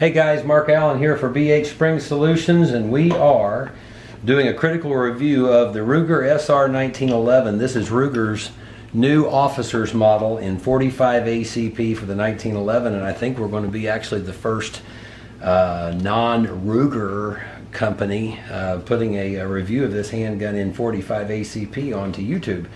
Hey guys, Mark Allen here for BHSpringSolutions, and we are doing a critical review of the Ruger SR 1911. This is Ruger's new officer's model in 45 ACP for the 1911, and I think we're going to be actually the first non-Ruger company putting a review of this handgun in 45 ACP onto YouTube.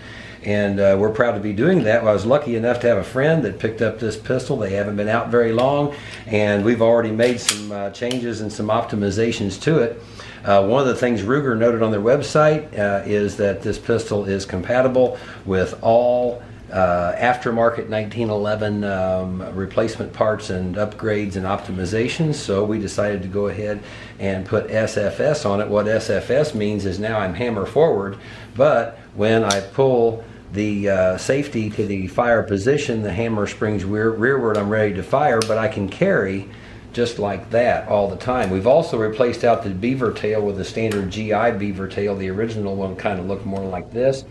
And we're proud to be doing that. Well, I was lucky enough to have a friend that picked up this pistol. They haven't been out very long, and we've already made some changes and some optimizations to it. One of the things Ruger noted on their website is that this pistol is compatible with all aftermarket 1911 replacement parts and upgrades and optimizations. So we decided to go ahead and put SFS on it. What SFS means is now I'm hammer forward, but when I pull the safety to the fire position, the hammer springs rearward, I'm ready to fire, but I can carry just like that all the time. We've also replaced out the beaver tail with a standard GI beaver tail. The original one kind of looked more like this.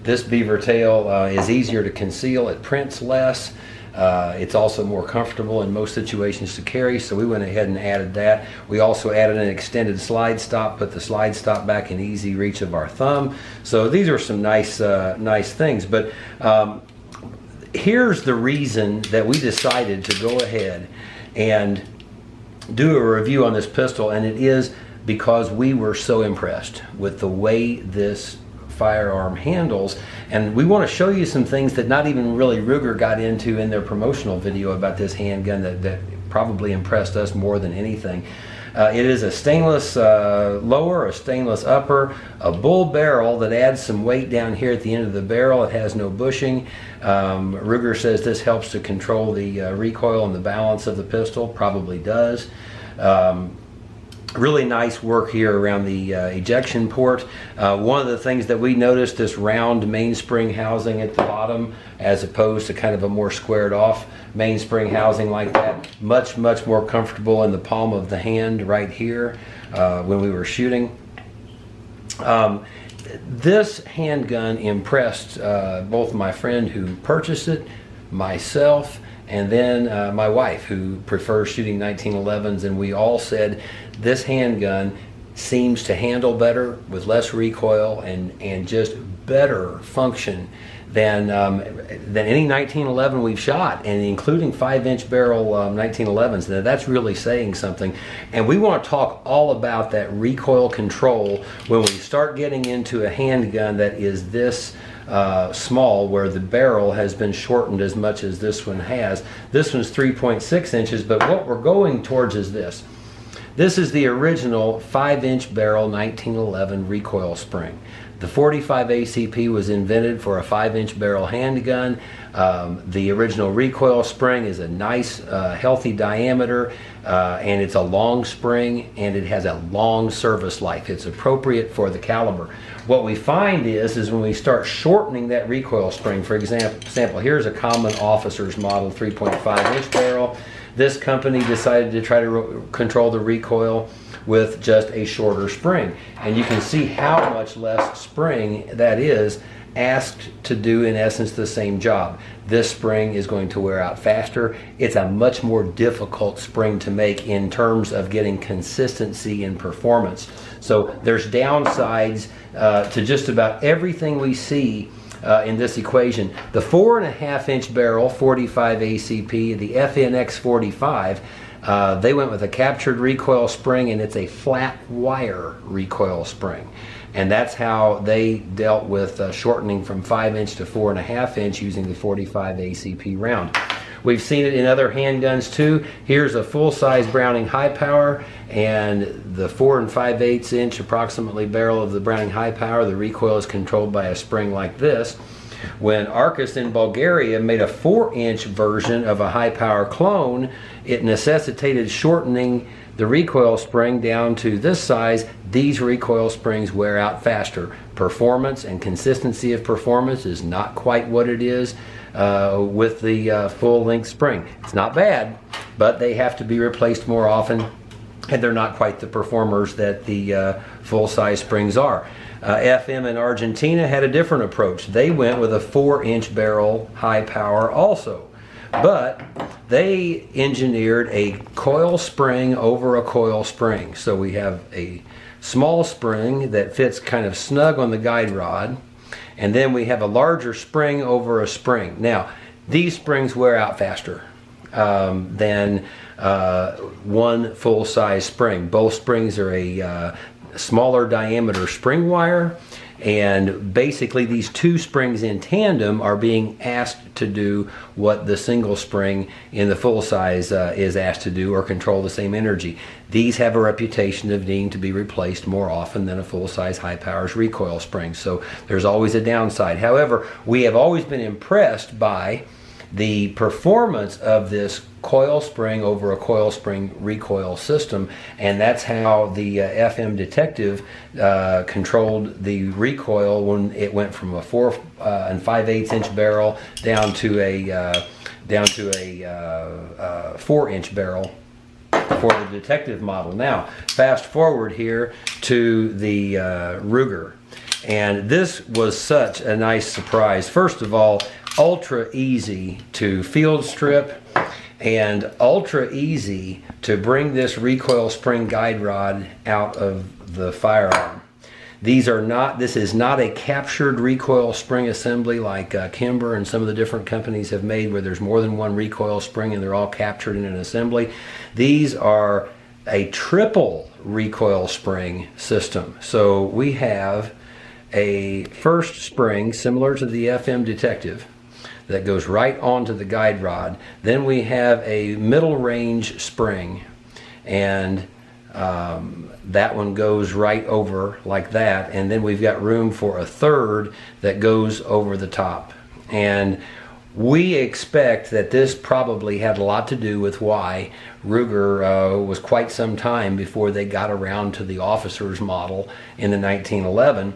This beaver tail is easier to conceal, it prints less, it's also more comfortable in most situations to carry, so we went ahead and added that. We also added an extended slide stop, put the slide stop back in easy reach of our thumb. So these are some nice things, but here's the reason that we decided to go ahead and do a review on this pistol, and it is because we were so impressed with the way this firearm handles, and we want to show you some things that not even really Ruger got into in their promotional video about this handgun that probably impressed us more than anything. It is a stainless lower, a stainless upper, a bull barrel that adds some weight down here at the end of the barrel. It has no bushing. Ruger says this helps to control the recoil and the balance of the pistol. Probably does. Really nice work here around the ejection port. One of the things that we noticed, this round mainspring housing at the bottom as opposed to kind of a more squared off mainspring housing like that. Much more comfortable in the palm of the hand right here when we were shooting. This handgun impressed both my friend who purchased it, myself, and then my wife, who prefers shooting 1911s, and we all said this handgun seems to handle better with less recoil and just better function than any 1911 we've shot, and including 5-inch barrel 1911s. Now that's really saying something, and we want to talk all about that recoil control when we start getting into a handgun that is this small, where the barrel has been shortened as much as this one has. This one's 3.6 inches, but what we're going towards is this. This is the original 5-inch barrel 1911 recoil spring. The 45 ACP was invented for a 5-inch barrel handgun. The original recoil spring is a nice, healthy diameter, and it's a long spring, and it has a long service life. It's appropriate for the caliber. What we find is when we start shortening that recoil spring, for example, here's a common officer's model 3.5-inch barrel. This company decided to try to control the recoil with just a shorter spring, and you can see how much less spring that is asked to do, in essence, the same job. This spring is going to wear out faster. It's a much more difficult spring to make in terms of getting consistency in performance. So there's downsides to just about everything we see in this equation. The 4.5-inch barrel 45 ACP, the FNX 45, they went with a captured recoil spring, and it's a flat wire recoil spring, and that's how they dealt with shortening from 5-inch to 4.5-inch using the 45 ACP round. We've seen it in other handguns too. Here's a full-size Browning high power, and the 4 5/8-inch approximately barrel of the Browning high power, the recoil is controlled by a spring like this. When Arcus in Bulgaria made a 4-inch version of a high power clone, it necessitated shortening the recoil spring down to this size. These recoil springs wear out faster. Performance and consistency of performance is not quite what it is with the full-length spring. It's not bad, but they have to be replaced more often, and they're not quite the performers that the full-size springs are. FM in Argentina had a different approach. They went with a 4-inch barrel high power also. but they engineered a coil spring over a coil spring. So we have a small spring that fits kind of snug on the guide rod, and then we have a larger spring over a spring. Now, these springs wear out faster than one full-size spring. Both springs are a smaller diameter spring wire, and basically these two springs in tandem are being asked to do what the single spring in the full size is asked to do, or control the same energy. These have a reputation of needing to be replaced more often than a full-size high-power recoil spring, so there's always a downside. However, we have always been impressed by the performance of this coil spring over a coil spring recoil system, and that's how the FM Detective controlled the recoil when it went from a 4 5/8 inch barrel down to a 4-inch barrel for the Detective model. Now, fast forward here to the Ruger, and this was such a nice surprise. First of all, ultra easy to field strip, and ultra easy to bring this recoil spring guide rod out of the firearm. This is not a captured recoil spring assembly like Kimber and some of the different companies have made, where there's more than one recoil spring and they're all captured in an assembly. These are a triple recoil spring system. So we have a first spring similar to the FM Detective that goes right onto the guide rod. Then we have a middle range spring, and that one goes right over like that, and then we've got room for a third that goes over the top. And we expect that this probably had a lot to do with why Ruger was quite some time before they got around to the officer's model in the 1911.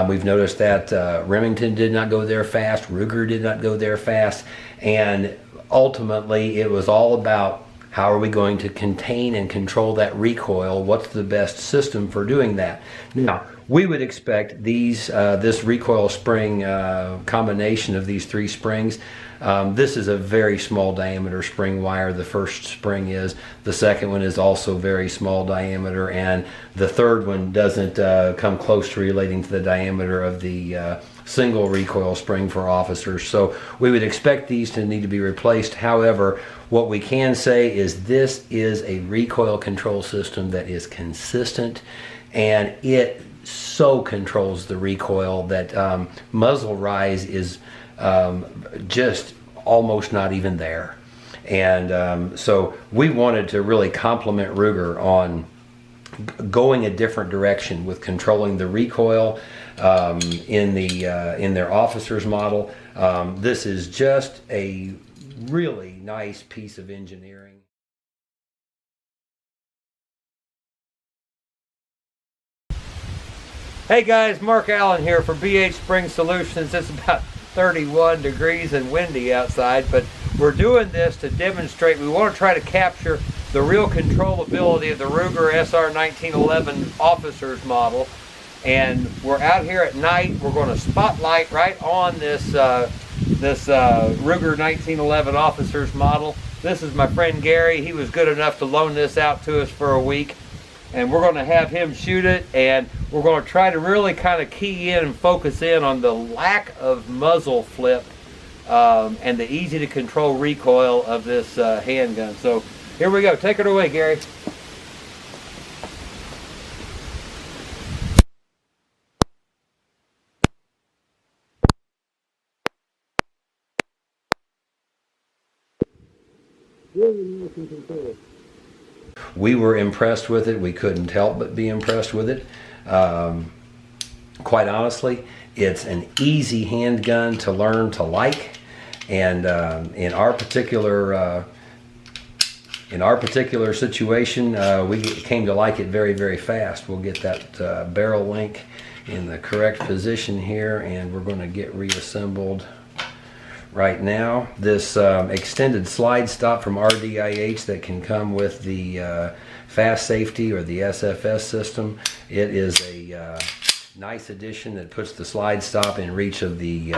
We've noticed that Remington did not go there fast, Ruger did not go there fast, and ultimately it was all about how are we going to contain and control that recoil? What's the best system for doing that? Now, we would expect this recoil spring combination of these three springs. This is a very small diameter spring wire. The first spring is. The second one is also very small diameter, and the third one doesn't come close to relating to the diameter of the single recoil spring for officers. So we would expect these to need to be replaced. However, what we can say is this is a recoil control system that is consistent, and it so controls the recoil that muzzle rise is just almost not even there. And so we wanted to really compliment Ruger on going a different direction with controlling the recoil in their officer's model. This is just a really nice piece of engineering. Hey guys, Mark Allen here for BHSpringSolutions. It's about 31 degrees and windy outside, but we're doing this to demonstrate. We want to try to capture the real controllability of the Ruger SR 1911 officer's model. And we're out here at night. We're going to spotlight right on this Ruger 1911 officer's model. This is my friend Gary. He was good enough to loan this out to us for a week, and we're going to have him shoot it, and we're going to try to really kind of key in and focus in on the lack of muzzle flip and the easy to control recoil of this handgun. So here we go. Take it away, Gary. We were impressed with it. We couldn't help but be impressed with it. Quite honestly, it's an easy handgun to learn to like, and in our particular situation, we came to like it very, very fast. We'll get that barrel link in the correct position here, and we're going to get reassembled right now. This extended slide stop from RDIH that can come with the fast safety or the SFS system. It is a nice addition that puts the slide stop in reach of the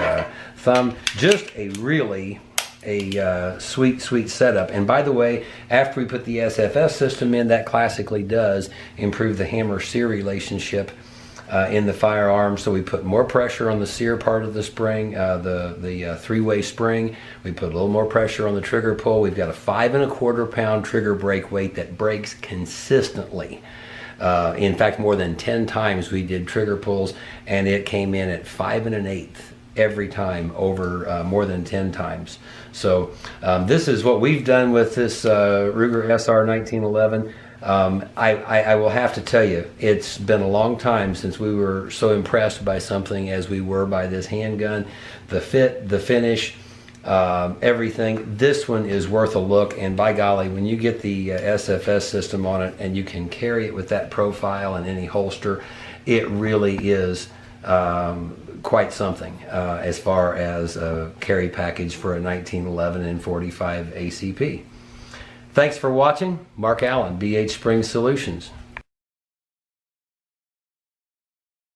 thumb. Just a really sweet setup. And by the way, after we put the SFS system in, that classically does improve the hammer-sear relationship in the firearm. So we put more pressure on the sear part of the spring, the three-way spring. We put a little more pressure on the trigger pull. We've got a 5 1/4 pound trigger break weight that breaks consistently. In fact, more than 10 times we did trigger pulls, and it came in at 5 1/8 every time, over more than 10 times. So this is what we've done with this Ruger SR 1911. I will have to tell you, it's been a long time since we were so impressed by something as we were by this handgun. The fit, the finish, everything. This one is worth a look, and by golly, when you get the SFS system on it and you can carry it with that profile in any holster, it really is quite something as far as a carry package for a 1911 and 45 ACP. Thanks for watching. Mark Allen, BHSpringSolutions.